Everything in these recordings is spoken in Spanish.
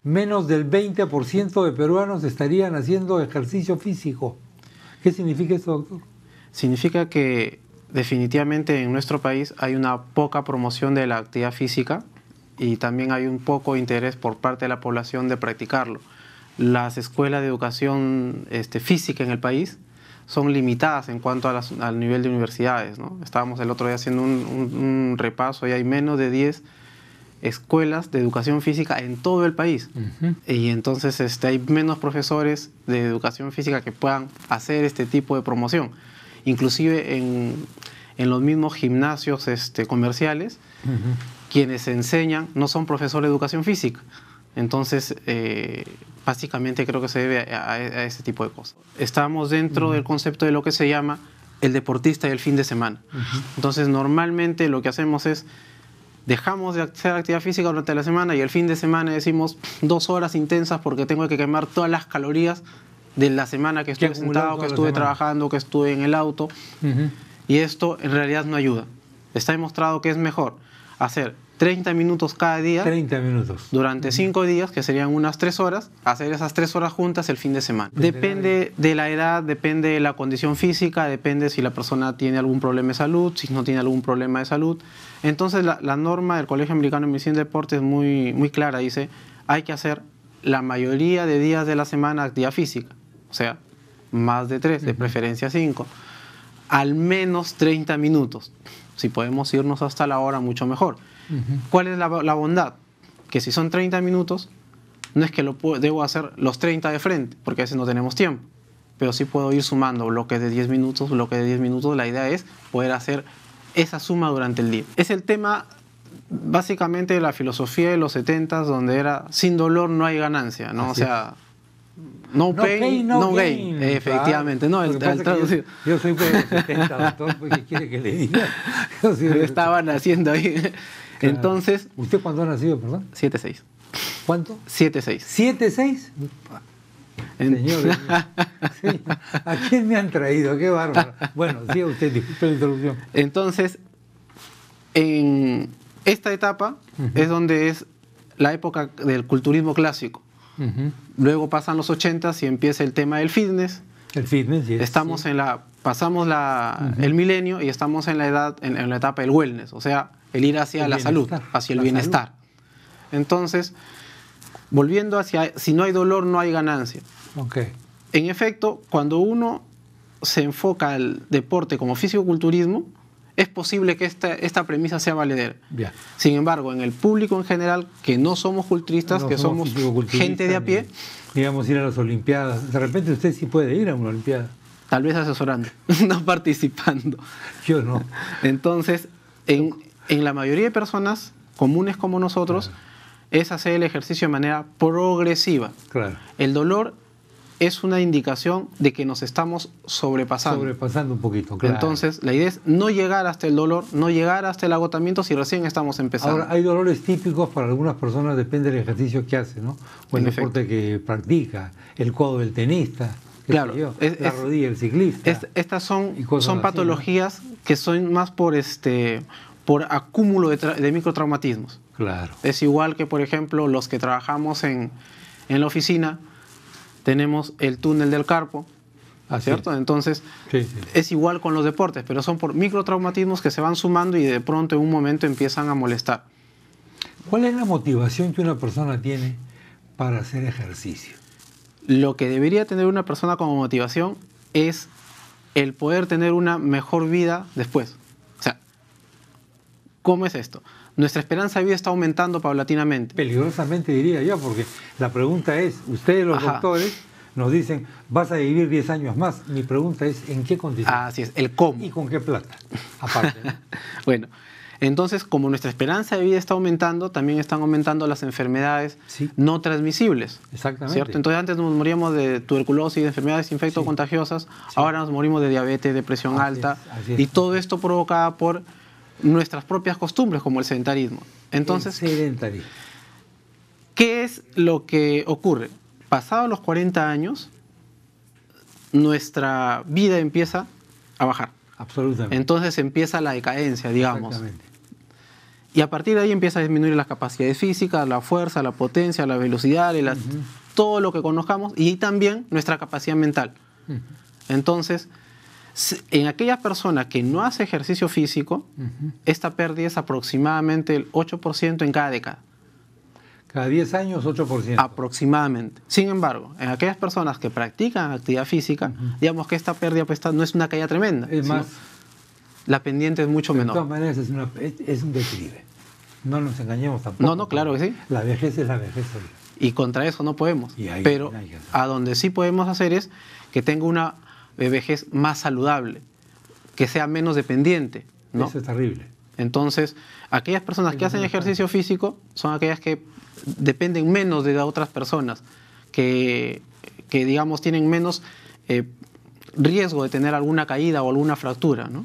menos del 20% de peruanos estarían haciendo ejercicio físico. ¿Qué significa eso, doctor? Significa que definitivamente en nuestro país hay una poca promoción de la actividad física y también hay un poco interés por parte de la población de practicarlo. Las escuelas de educación física en el país son limitadas en cuanto a al nivel de universidades, ¿no? Estábamos el otro día haciendo un repaso y hay menos de 10 escuelas de educación física en todo el país. Y entonces hay menos profesores de educación física que puedan hacer este tipo de promoción. Inclusive en los mismos gimnasios comerciales, quienes enseñan no son profesores de educación física. Entonces, básicamente creo que se debe a ese tipo de cosas. Estamos dentro del concepto de lo que se llama el deportista y el fin de semana. Entonces, normalmente lo que hacemos es dejamos de hacer actividad física durante la semana y el fin de semana decimos 2 horas intensas porque tengo que quemar todas las calorías de la semana que estuve sentado, que estuve trabajando, que estuve en el auto. Y esto en realidad no ayuda. Está demostrado que es mejor hacer 30 minutos cada día 30 minutos. Durante 5 días, que serían unas 3 horas, hacer esas 3 horas juntas el fin de semana. Depende de la edad, depende de la condición física, depende si la persona tiene algún problema de salud, si no tiene algún problema de salud. Entonces la norma del Colegio Americano de Medicina y Deporte es muy clara, dice, hay que hacer la mayoría de días de la semana actividad física, o sea, más de 3, de preferencia 5, al menos 30 minutos. Si podemos irnos hasta la hora, mucho mejor. ¿Cuál es la bondad? Que si son 30 minutos, no es que debo hacer los 30 de frente, porque a veces no tenemos tiempo, pero sí puedo ir sumando bloques de 10 minutos, bloques de 10 minutos. La idea es poder hacer esa suma durante el día. Es el tema básicamente de la filosofía de los 70s, donde era sin dolor no hay ganancia, ¿no? Así o sea, no pain, no gain. Efectivamente, claro. no, el traducido. Yo soy de los 70, doctor, porque quiere que le diga. Estaban haciendo ahí. Claro. Entonces, ¿usted cuándo ha nacido, perdón? 7-6. ¿Cuánto? 7-6. ¿7-6? Señor, sí. ¿A quién me han traído? Qué bárbaro. Bueno, sí, usted, disculpe la interrupción. Entonces, en esta etapa es donde es la época del culturismo clásico. Luego pasan los 80s y empieza el tema del fitness. El fitness, yes, estamos sí. Pasamos el milenio y estamos en la etapa del wellness, o sea, el ir hacia la salud, hacia el bienestar. Entonces, volviendo hacia, si no hay dolor, no hay ganancia. Okay. En efecto, cuando uno se enfoca al deporte como fisicoculturismo, es posible que esta premisa sea valedera. Yeah. Sin embargo, en el público en general, que no somos culturistas, que somos gente de a pie, digamos, ir a las Olimpiadas. De repente usted sí puede ir a una Olimpiada. Tal vez asesorando, no participando. Yo no. Entonces, en la mayoría de personas comunes como nosotros, claro, es hacer el ejercicio de manera progresiva. Claro. El dolor es una indicación de que nos estamos sobrepasando. Sobrepasando un poquito, claro. Entonces, la idea es no llegar hasta el dolor, no llegar hasta el agotamiento si recién estamos empezando. Ahora, hay dolores típicos para algunas personas, depende del ejercicio que hace, ¿no? O el deporte que practica, el codo del tenista, claro, la rodilla del ciclista. Estas son patologías, ¿no?, que son más por acúmulo de microtraumatismos. Claro. Es igual que, por ejemplo, los que trabajamos en la oficina, tenemos el túnel del carpo, ¿cierto? Entonces, sí. Es igual con los deportes, pero son por microtraumatismos que se van sumando y de pronto en un momento empiezan a molestar. ¿Cuál es la motivación que una persona tiene para hacer ejercicio? Lo que debería tener una persona como motivación es el poder tener una mejor vida después. O sea, ¿cómo es esto? Nuestra esperanza de vida está aumentando paulatinamente. Peligrosamente diría yo, porque la pregunta es, ustedes los doctores nos dicen, vas a vivir 10 años más. Mi pregunta es, ¿en qué condiciones? Así es, el cómo. ¿Y con qué plata? Aparte, ¿no? Bueno, entonces, como nuestra esperanza de vida está aumentando, también están aumentando las enfermedades no transmisibles. Exactamente. ¿Cierto? Entonces, antes nos moríamos de tuberculosis, de enfermedades infectocontagiosas, ahora nos morimos de diabetes, de presión alta, y todo esto provocado por nuestras propias costumbres, como el sedentarismo. Entonces, el sedentarismo. ¿Qué es lo que ocurre? Pasados los 40 años, nuestra vida empieza a bajar. Absolutamente. Entonces empieza la decadencia, digamos. Exactamente. Y a partir de ahí empieza a disminuir las capacidades físicas, la fuerza, la potencia, la velocidad, todo lo que conozcamos, y también nuestra capacidad mental. Entonces, en aquellas personas que no hacen ejercicio físico, esta pérdida es aproximadamente el 8% en cada década. Cada 10 años, 8%. Aproximadamente. Sin embargo, en aquellas personas que practican actividad física, digamos que esta pérdida pues, no es una caída tremenda. Es más, la pendiente es mucho menor. De todas maneras, es un declive. No nos engañemos tampoco. No, claro que sí. La vejez es la vejez. Y contra eso no podemos. Pero a donde sí podemos hacer es que tenga una vejez más saludable, que sea menos dependiente, ¿no? Eso es terrible. Entonces, aquellas personas que hacen ejercicio físico son aquellas que dependen menos de otras personas, que digamos, tienen menos riesgo de tener alguna caída o alguna fractura, ¿no?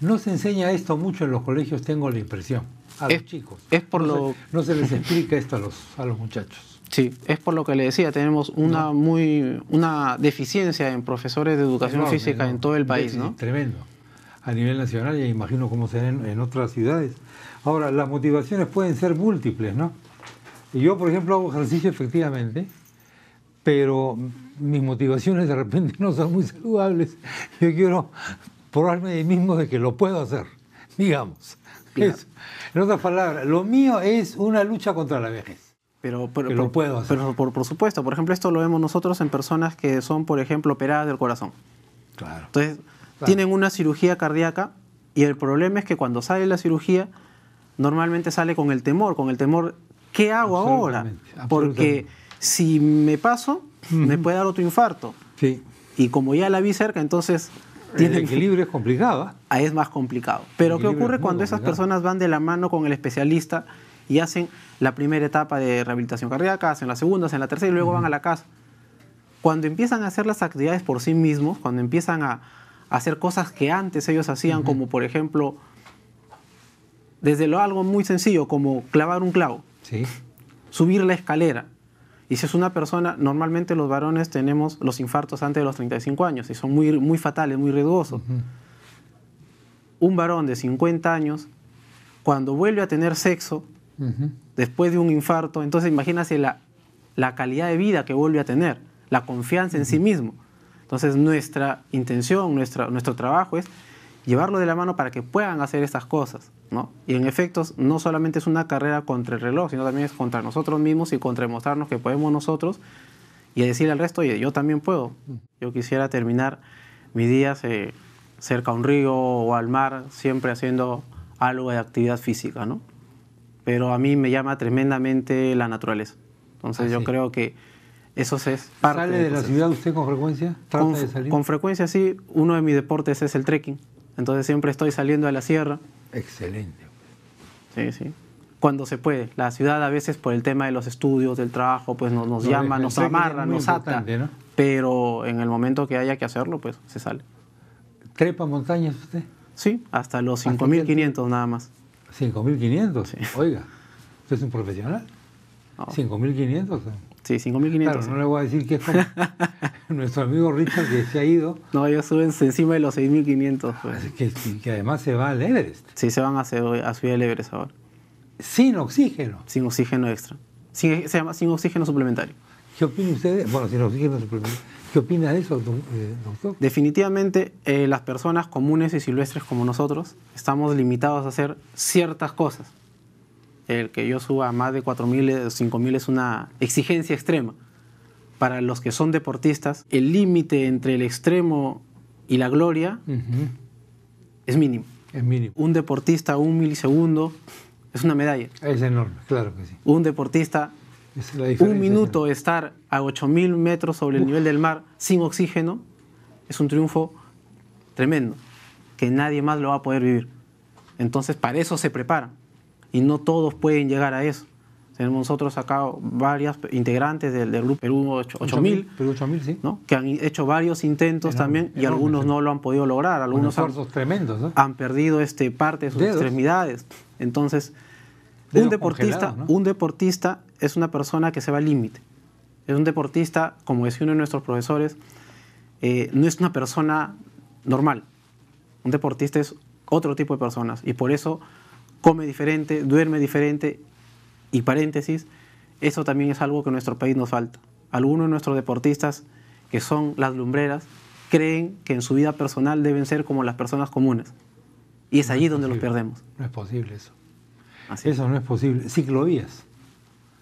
No se enseña esto mucho en los colegios, tengo la impresión, a los chicos. No se les explica esto a los muchachos. Sí, es por lo que le decía, tenemos una deficiencia en profesores de educación física en todo el país, ¿no? Tremendo. A nivel nacional, ya imagino cómo será en otras ciudades. Ahora, las motivaciones pueden ser múltiples, ¿no? Yo, por ejemplo, hago ejercicio efectivamente, pero mis motivaciones de repente no son muy saludables. Yo quiero probarme de mí mismo de que lo puedo hacer, digamos. Claro. En otras palabras, lo mío es una lucha contra la vejez. Pero por supuesto, por ejemplo, esto lo vemos nosotros en personas que son, por ejemplo, operadas del corazón. Claro. Entonces, tienen una cirugía cardíaca y el problema es que cuando sale la cirugía, normalmente sale con el temor, ¿qué hago ahora? Porque si me paso, me puede dar otro infarto. Sí. Y como ya la vi cerca, entonces... El equilibrio es complicado. Es más complicado. Pero ¿qué ocurre cuando esas personas van de la mano con el especialista y hacen la primera etapa de rehabilitación cardíaca, hacen la segunda, hacen la tercera y luego van a la casa? Cuando empiezan a hacer las actividades por sí mismos, cuando empiezan a hacer cosas que antes ellos hacían, como por ejemplo, desde algo muy sencillo, como clavar un clavo, subir la escalera. Y si es una persona, normalmente los varones tenemos los infartos antes de los 35 años y son muy fatales, muy riesgosos. Un varón de 50 años, cuando vuelve a tener sexo, después de un infarto, entonces imagínate la calidad de vida que vuelve a tener, la confianza en sí mismo. Entonces nuestra intención, nuestro trabajo es llevarlo de la mano para que puedan hacer estas cosas, ¿no? Y en efecto, no solamente es una carrera contra el reloj, sino también es contra nosotros mismos y contra demostrarnos que podemos nosotros y decirle al resto, oye, yo también puedo. Yo quisiera terminar mis días cerca a un río o al mar, siempre haciendo algo de actividad física, ¿no? Pero a mí me llama tremendamente la naturaleza. Entonces yo creo que eso es parte. ¿Sale de la ciudad usted con frecuencia? ¿Trata de salir? Con frecuencia sí. Uno de mis deportes es el trekking. Entonces siempre estoy saliendo a la sierra. Excelente. Sí. Cuando se puede. La ciudad a veces por el tema de los estudios, del trabajo, pues nos llama, nos amarra, nos ata. ¿No? Pero en el momento que haya que hacerlo, pues se sale. ¿Trepa montañas usted? Sí, hasta los 5.500 nada más. ¿5.500? Sí. Oiga, ¿usted es un profesional? No. ¿5.500? Sí, 5.500. Claro, no le voy a decir que es como nuestro amigo Richard que se ha ido. No, ellos suben encima de los 6.500. Pues. Que además se va al Everest. Sí, se van a subir al Everest ahora. Sin oxígeno. Sin oxígeno extra. Se llama sin oxígeno suplementario. ¿Qué opina usted? Bueno, sin oxígeno suplementario. ¿Qué opina de eso, doctor? Definitivamente, las personas comunes y silvestres como nosotros estamos limitados a hacer ciertas cosas. El que yo suba a más de 4.000, 5.000 es una exigencia extrema. Para los que son deportistas, el límite entre el extremo y la gloria es mínimo. Es mínimo. Un deportista, 1 milisegundo, es una medalla. Es enorme, claro que sí. Un deportista, 1 minuto estar a 8.000 metros sobre el nivel del mar sin oxígeno, es un triunfo tremendo, que nadie más lo va a poder vivir. Entonces, para eso se preparan. Y no todos pueden llegar a eso. Tenemos nosotros acá varias integrantes del grupo Perú 8000, Perú 8000, sí. ¿no? Que han hecho varios intentos también y algunos no lo han podido lograr. Algunos tremendos, ¿no? han perdido parte de sus extremidades. Entonces, un deportista es una persona que se va al límite. Es un deportista, como decía uno de nuestros profesores, no es una persona normal. Un deportista es otro tipo de personas y por eso come diferente, duerme diferente y paréntesis, eso también es algo que en nuestro país nos falta. Algunos de nuestros deportistas, que son las lumbreras, creen que en su vida personal deben ser como las personas comunes. Y es allí donde los perdemos. No es posible eso. Así eso no es posible. Ciclovías.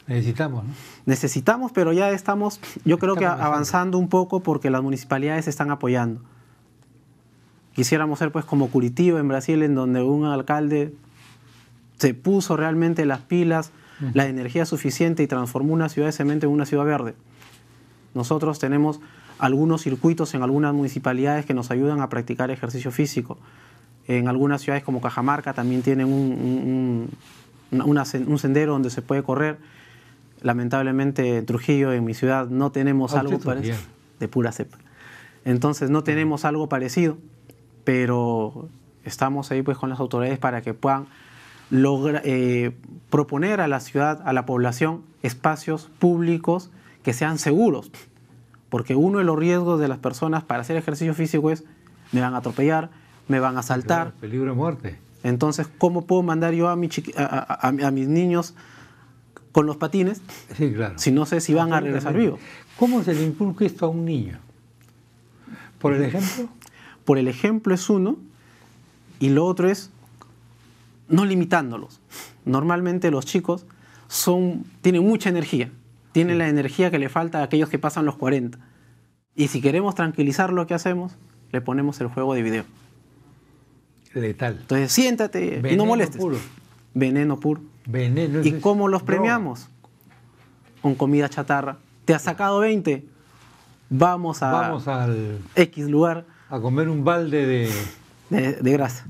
Necesitamos, ¿no? Necesitamos, pero ya estamos, yo creo que avanzando un poco porque las municipalidades se están apoyando. Quisiéramos ser pues como Curitiba en Brasil, en donde un alcalde se puso realmente las pilas, la energía suficiente y transformó una ciudad de cemento en una ciudad verde. Nosotros tenemos algunos circuitos en algunas municipalidades que nos ayudan a practicar ejercicio físico. En algunas ciudades como Cajamarca también tienen un sendero donde se puede correr. Lamentablemente en Trujillo, en mi ciudad, no tenemos algo parecido. De pura cepa. Entonces no tenemos algo parecido, pero estamos ahí pues con las autoridades para que puedan proponer a la ciudad, a la población, espacios públicos que sean seguros. Porque uno de los riesgos de las personas para hacer ejercicio físico es: me van a atropellar, me van a asaltar. Claro, peligro de muerte. Entonces, ¿cómo puedo mandar yo a mis niños con los patines? Sí, claro. Si no sé si van a regresar vivos. ¿Cómo se le inculca esto a un niño? ¿Por el ejemplo? Por el ejemplo es uno, y lo otro es no limitándolos. Normalmente los chicos tienen mucha energía. Tienen la energía que le falta a aquellos que pasan los 40. Y si queremos tranquilizar lo que hacemos, le ponemos el juego de video. Letal. Entonces siéntate y no molestes. Puro. Veneno puro. Veneno. ¿Y cómo los premiamos? Con comida chatarra. ¿Te has sacado 20? Vamos al X lugar. A comer un balde de grasa.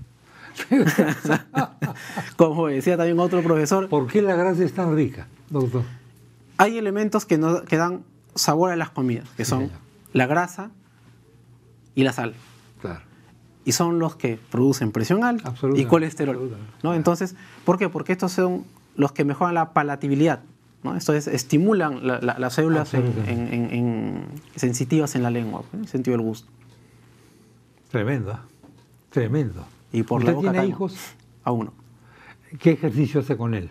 Como decía también otro profesor. ¿Por qué la grasa es tan rica, doctor? Hay elementos que dan sabor a las comidas, que son la grasa y la sal. Claro. Y son los que producen presión alta y colesterol, ¿no? Entonces, ¿por qué? Porque estos son los que mejoran la palatabilidad, ¿no? Esto es, estimulan las células sensitivas en la lengua, ¿no? El sentido del gusto. Tremendo, tremendo. Y por la boca ¿Tiene hijos? A uno. ¿Qué ejercicio hace con él?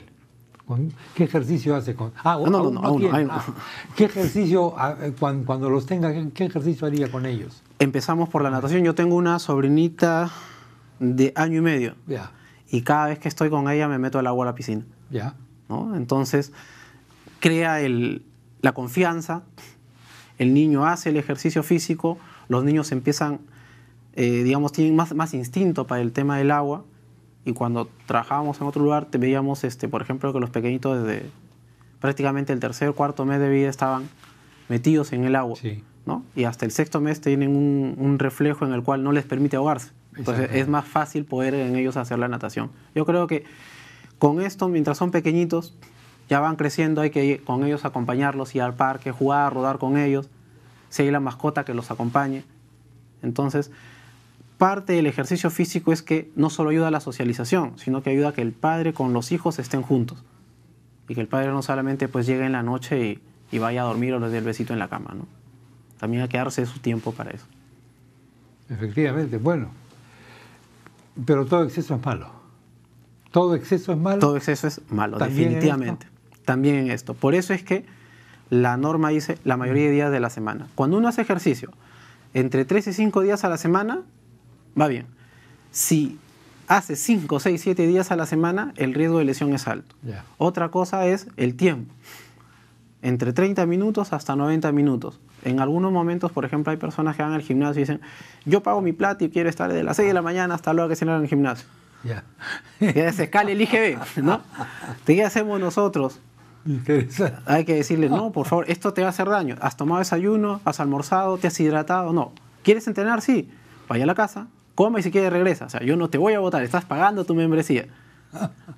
¿Qué ejercicio hace con...? No. ¿Qué ejercicio, cuando los tenga, qué ejercicio haría con ellos? Empezamos por la natación. Yo tengo una sobrinita de 1 año y medio. Ya. Y cada vez que estoy con ella me meto al agua a la piscina. Ya. ¿No? Entonces, crea la confianza. El niño hace el ejercicio físico. Los niños empiezan, tienen más instinto para el tema del agua. Y cuando trabajábamos en otro lugar, veíamos, por ejemplo, que los pequeñitos desde prácticamente el 3.er, 4.er mes de vida estaban metidos en el agua. Sí. ¿No? Y hasta el 6.º mes tienen un reflejo en el cual no les permite ahogarse. Entonces es más fácil poder en ellos hacer la natación. Yo creo que con esto, mientras son pequeñitos, ya van creciendo, hay que ir con ellos acompañarlos, ir al parque, jugar, rodar con ellos, si hay la mascota que los acompañe. Entonces, parte del ejercicio físico es que no solo ayuda a la socialización, sino que ayuda a que el padre con los hijos estén juntos. Y que el padre no solamente pues llegue en la noche y vaya a dormir o les dé el besito en la cama, ¿no? También hay que darse su tiempo para eso. Efectivamente, bueno. Pero todo exceso es malo. ¿Todo exceso es malo? Todo exceso es malo, definitivamente. También en esto. Por eso es que la norma dice la mayoría de días de la semana. Cuando uno hace ejercicio entre 3 y 5 días a la semana, va bien. Si hace 5, 6, 7 días a la semana, el riesgo de lesión es alto. Yeah. Otra cosa es el tiempo. Entre 30 minutos hasta 90 minutos. En algunos momentos, por ejemplo, hay personas que van al gimnasio y dicen: yo pago mi plata y quiero estar de las 6 de la mañana hasta luego que se en el gimnasio. Ya. Que se escale el IGB, ¿no? ¿Qué hacemos nosotros? Interesante. Hay que decirle: no, por favor, esto te va a hacer daño. ¿Has tomado desayuno? ¿Has almorzado? ¿Te has hidratado? No. ¿Quieres entrenar? Sí. Vaya a la casa, coma y si quieres regresa. O sea, yo no te voy a votar, estás pagando tu membresía.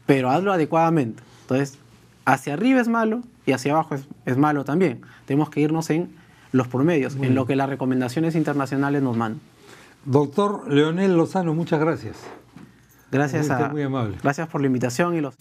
Pero hazlo adecuadamente. Entonces, hacia arriba es malo y hacia abajo es malo también. Tenemos que irnos en los promedios, en lo que las recomendaciones internacionales nos mandan. Doctor Leonel Lozano, muchas gracias. Gracias Muy amable. Gracias por la invitación y los...